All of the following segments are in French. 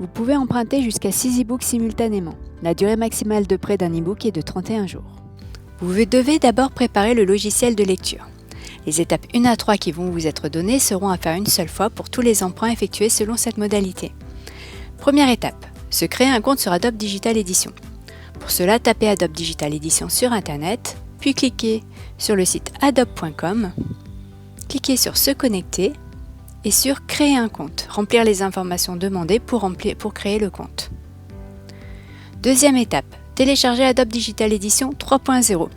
Vous pouvez emprunter jusqu'à 6 e-books simultanément. La durée maximale de prêt d'un e-book est de 31 jours. Vous devez d'abord préparer le logiciel de lecture. Les étapes 1 à 3 qui vont vous être données seront à faire une seule fois pour tous les emprunts effectués selon cette modalité. Première étape, se créer un compte sur Adobe Digital Edition. Pour cela, tapez Adobe Digital Edition sur Internet, puis cliquez sur le site adobe.com, cliquez sur Se connecter et sur Créer un compte, remplir les informations demandées pour créer le compte. Deuxième étape, télécharger Adobe Digital Edition 3.0.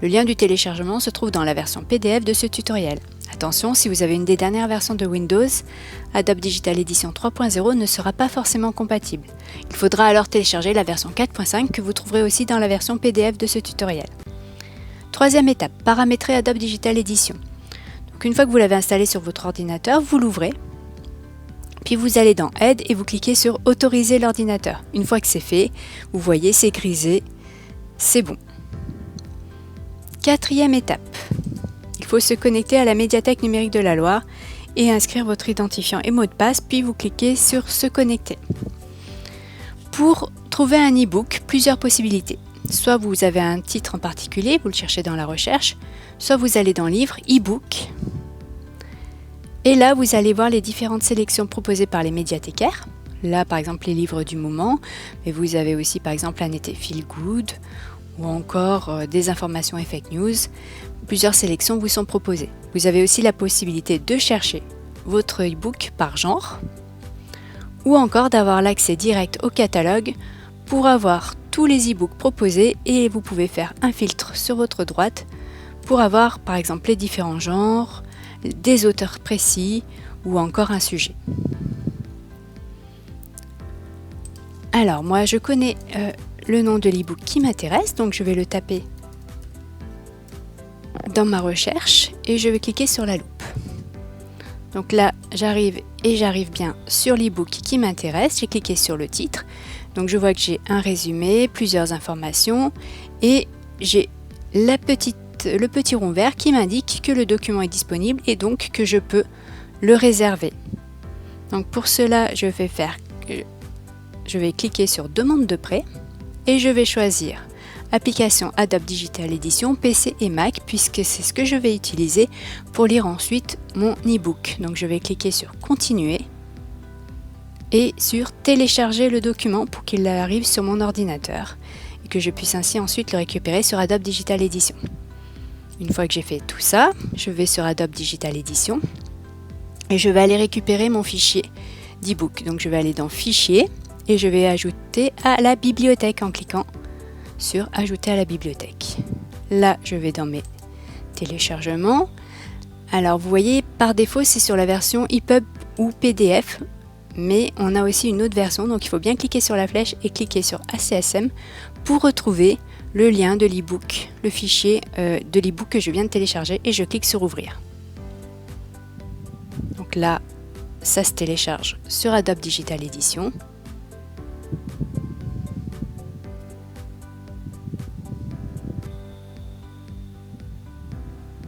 Le lien du téléchargement se trouve dans la version PDF de ce tutoriel. Attention, si vous avez une des dernières versions de Windows, Adobe Digital Edition 3.0 ne sera pas forcément compatible. Il faudra alors télécharger la version 4.5 que vous trouverez aussi dans la version PDF de ce tutoriel. Troisième étape, paramétrer Adobe Digital Edition. Donc une fois que vous l'avez installé sur votre ordinateur, vous l'ouvrez, puis vous allez dans Aide et vous cliquez sur Autoriser l'ordinateur. Une fois que c'est fait, vous voyez c'est grisé, c'est bon. Quatrième étape, il faut se connecter à la médiathèque numérique de la Loire et inscrire votre identifiant et mot de passe, puis vous cliquez sur Se connecter. Pour trouver un e-book, plusieurs possibilités. Soit vous avez un titre en particulier, vous le cherchez dans la recherche, soit vous allez dans Livres, e-book, et là vous allez voir les différentes sélections proposées par les médiathécaires. Là par exemple les livres du moment, mais vous avez aussi par exemple Un été feel good, ou encore des informations et fake news. Plusieurs sélections vous sont proposées. Vous avez aussi la possibilité de chercher votre e-book par genre, ou encore d'avoir l'accès direct au catalogue pour avoir tous les e-books proposés, et vous pouvez faire un filtre sur votre droite pour avoir par exemple les différents genres, des auteurs précis ou encore un sujet. Alors moi je connais le nom de l'e-book qui m'intéresse, donc je vais le taper dans ma recherche et je vais cliquer sur la loupe. Donc là j'arrive bien sur l'e-book qui m'intéresse, j'ai cliqué sur le titre, donc je vois que j'ai un résumé, plusieurs informations et j'ai le petit rond vert qui m'indique que le document est disponible et donc que je peux le réserver. Donc pour cela je vais cliquer sur Demande de prêt et je vais choisir Application Adobe Digital Edition PC et Mac, puisque c'est ce que je vais utiliser pour lire ensuite mon e-book. Donc je vais cliquer sur Continuer et sur Télécharger le document pour qu'il arrive sur mon ordinateur et que je puisse ainsi ensuite le récupérer sur Adobe Digital Edition. Une fois que j'ai fait tout ça, je vais sur Adobe Digital Edition et je vais aller récupérer mon fichier d'e-book. Donc je vais aller dans Fichier et je vais ajouter à la bibliothèque en cliquant sur Ajouter à la bibliothèque. Là, je vais dans mes téléchargements. Alors, vous voyez, par défaut, c'est sur la version EPUB ou PDF, mais on a aussi une autre version, donc il faut bien cliquer sur la flèche et cliquer sur ACSM pour retrouver le lien de l'e-book, le fichier de l'e-book que je viens de télécharger, et je clique sur Ouvrir. Donc là, ça se télécharge sur Adobe Digital Edition.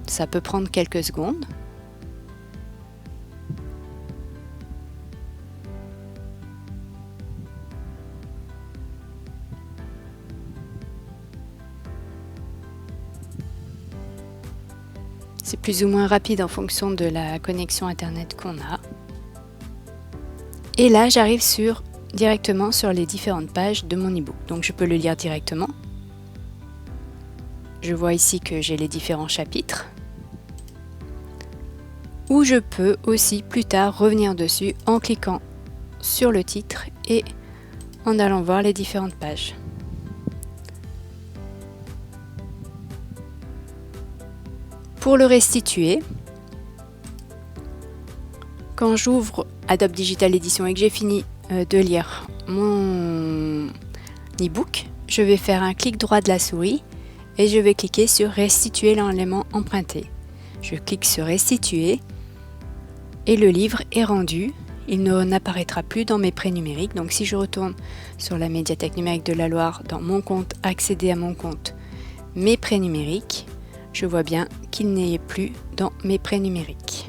Ça peut prendre quelques secondes. C'est plus ou moins rapide en fonction de la connexion Internet qu'on a. Et là, j'arrive directement sur les différentes pages de mon e-book. Donc je peux le lire directement. Je vois ici que j'ai les différents chapitres. Ou je peux aussi plus tard revenir dessus en cliquant sur le titre et en allant voir les différentes pages. Pour le restituer, quand j'ouvre Adobe Digital Edition et que j'ai fini de lire mon e-book, je vais faire un clic droit de la souris et je vais cliquer sur Restituer l'élément emprunté. Je clique sur Restituer et le livre est rendu. Il n'apparaîtra plus dans mes prêts numériques. Donc si je retourne sur la médiathèque numérique de la Loire, dans mon compte, accéder à mon compte, mes prêts numériques, je vois bien qu'il n'est plus dans mes prêts numériques.